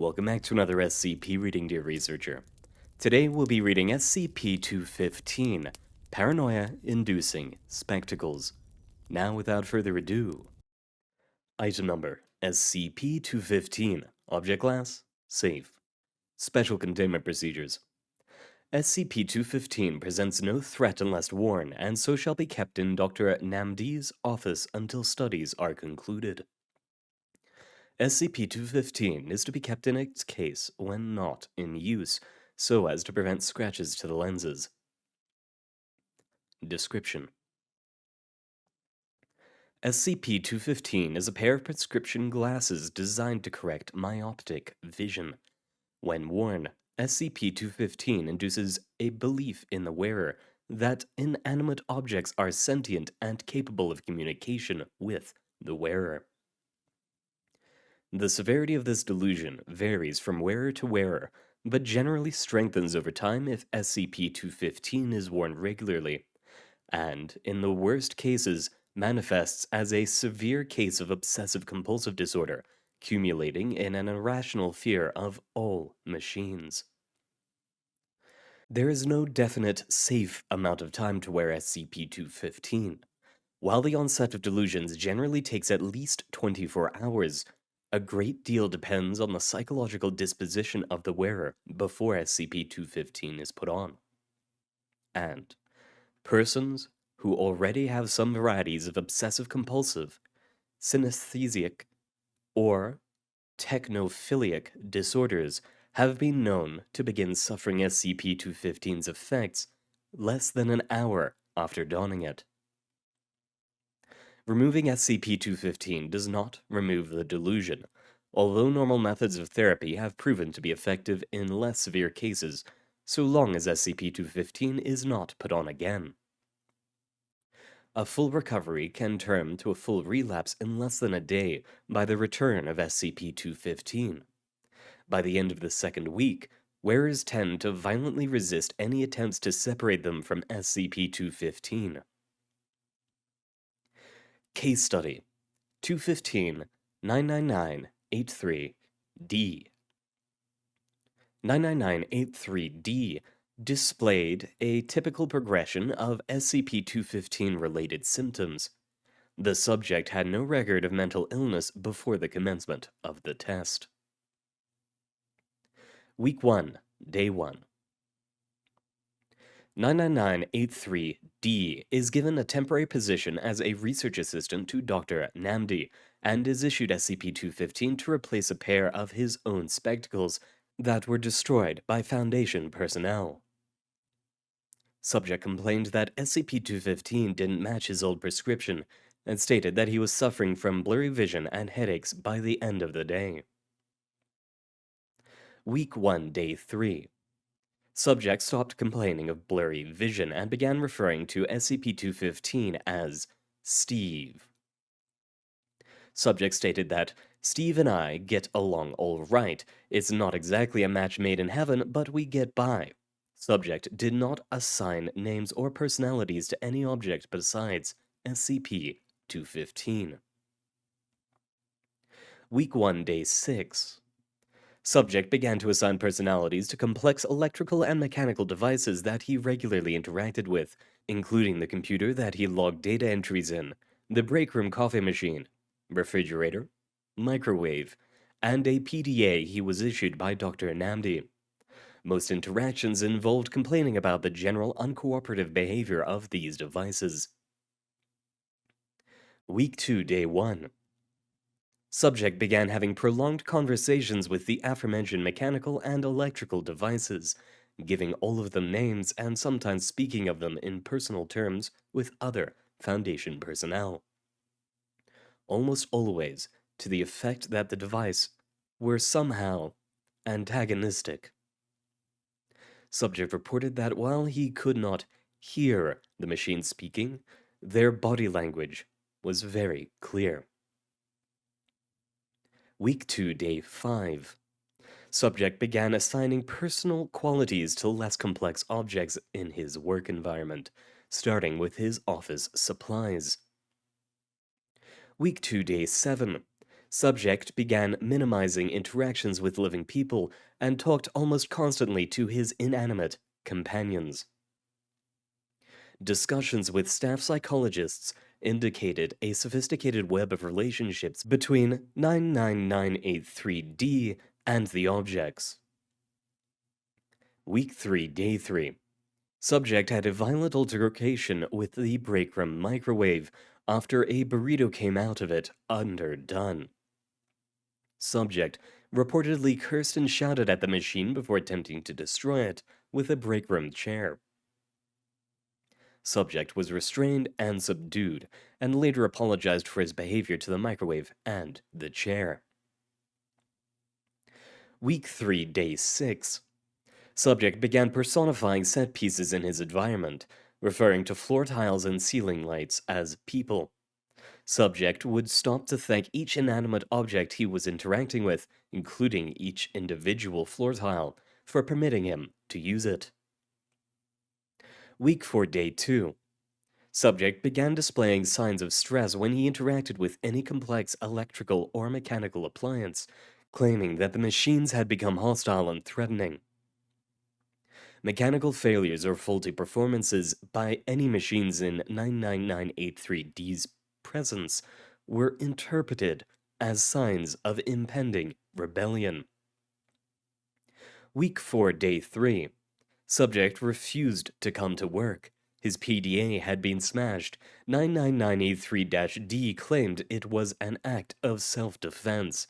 Welcome back to another SCP reading, dear researcher. Today we'll be reading SCP-215, Paranoia-Inducing Spectacles. Now without further ado. Item number, SCP-215, Object Class, Safe. Special Containment Procedures. SCP-215 presents no threat unless warned, and so shall be kept in Dr. Namdi's office until studies are concluded. SCP-215 is to be kept in its case when not in use, so as to prevent scratches to the lenses. Description: SCP-215 is a pair of prescription glasses designed to correct myoptic vision. When worn, SCP-215 induces a belief in the wearer that inanimate objects are sentient and capable of communication with the wearer. The severity of this delusion varies from wearer to wearer, but generally strengthens over time if SCP-215 is worn regularly, and, in the worst cases, manifests as a severe case of obsessive-compulsive disorder, culminating in an irrational fear of all machines. There is no definite, safe amount of time to wear SCP-215. While the onset of delusions generally takes at least 24 hours, a great deal depends on the psychological disposition of the wearer before SCP-215 is put on. And persons who already have some varieties of obsessive-compulsive, synesthesic, or technophiliac disorders have been known to begin suffering SCP-215's effects less than an hour after donning it. Removing SCP-215 does not remove the delusion, although normal methods of therapy have proven to be effective in less severe cases, so long as SCP-215 is not put on again. A full recovery can turn to a full relapse in less than a day by the return of SCP-215. By the end of the second week, wearers tend to violently resist any attempts to separate them from SCP-215. Case Study 215-999-83-D. 999-83-D displayed a typical progression of SCP-215 related symptoms. The subject had no record of mental illness before the commencement of the test. Week 1, Day 1. 999-83-D is given a temporary position as a research assistant to Dr. Namdi, and is issued SCP-215 to replace a pair of his own spectacles that were destroyed by Foundation personnel. Subject complained that SCP-215 didn't match his old prescription, and stated that he was suffering from blurry vision and headaches by the end of the day. Week 1, Day 3. Subject stopped complaining of blurry vision and began referring to SCP-215 as Steve. Subject stated that, "Steve and I get along all right. It's not exactly a match made in heaven, but we get by." Subject did not assign names or personalities to any object besides SCP-215. Week 1, Day 6. Subject began to assign personalities to complex electrical and mechanical devices that he regularly interacted with, including the computer that he logged data entries in, the break room coffee machine, refrigerator, microwave, and a PDA he was issued by Dr. Namdi. Most interactions involved complaining about the general uncooperative behavior of these devices. Week 2, Day 1. Subject began having prolonged conversations with the aforementioned mechanical and electrical devices, giving all of them names and sometimes speaking of them in personal terms with other Foundation personnel. Almost always to the effect that the device were somehow antagonistic. Subject reported that while he could not hear the machine speaking, their body language was very clear. Week 2, Day 5. Subject began assigning personal qualities to less complex objects in his work environment, starting with his office supplies. Week 2, Day 7. Subject began minimizing interactions with living people and talked almost constantly to his inanimate companions. Discussions with staff psychologists indicated a sophisticated web of relationships between 99983D and the objects. Week 3, Day 3. Subject had a violent altercation with the break room microwave after a burrito came out of it underdone. Subject reportedly cursed and shouted at the machine before attempting to destroy it with a break room chair. Subject was restrained and subdued, and later apologized for his behavior to the microwave and the chair. Week 3, Day 6. Subject began personifying set pieces in his environment, referring to floor tiles and ceiling lights as people. Subject would stop to thank each inanimate object he was interacting with, including each individual floor tile, for permitting him to use it. Week 4, Day 2. Subject began displaying signs of stress when he interacted with any complex electrical or mechanical appliance, claiming that the machines had become hostile and threatening. Mechanical failures or faulty performances by any machines in 99983D's presence were interpreted as signs of impending rebellion. Week 4, Day 3. Subject refused to come to work. His PDA had been smashed. 99983-D claimed it was an act of self-defense.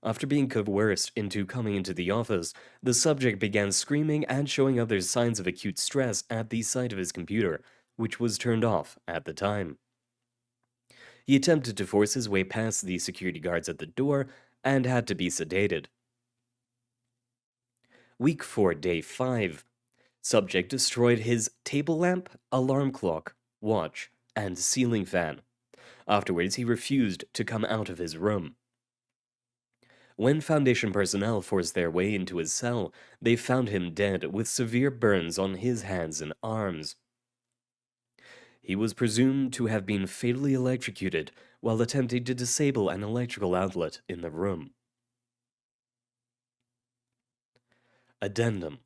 After being coerced into coming into the office, the subject began screaming and showing others signs of acute stress at the sight of his computer, which was turned off at the time. He attempted to force his way past the security guards at the door and had to be sedated. Week 4, Day 5. Subject destroyed his table lamp, alarm clock, watch, and ceiling fan. Afterwards, he refused to come out of his room. When Foundation personnel forced their way into his cell, they found him dead with severe burns on his hands and arms. He was presumed to have been fatally electrocuted while attempting to disable an electrical outlet in the room. Addendum.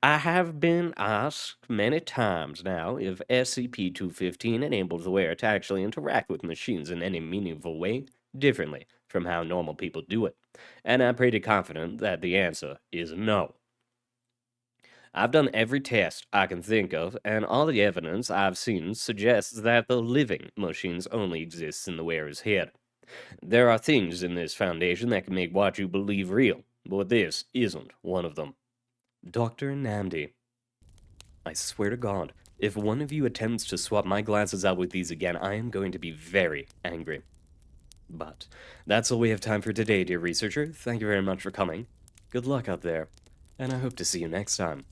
I have been asked many times now if SCP-215 enables the wearer to actually interact with machines in any meaningful way, differently from how normal people do it, and I'm pretty confident that the answer is no. I've done every test I can think of, and all the evidence I've seen suggests that the living machines only exist in the wearer's head. There are things in this Foundation that can make what you believe real, but this isn't one of them. Dr. Namdi. I swear to God, if one of you attempts to swap my glasses out with these again, I am going to be very angry. But that's all we have time for today, dear researcher. Thank you very much for coming. Good luck out there, and I hope to see you next time.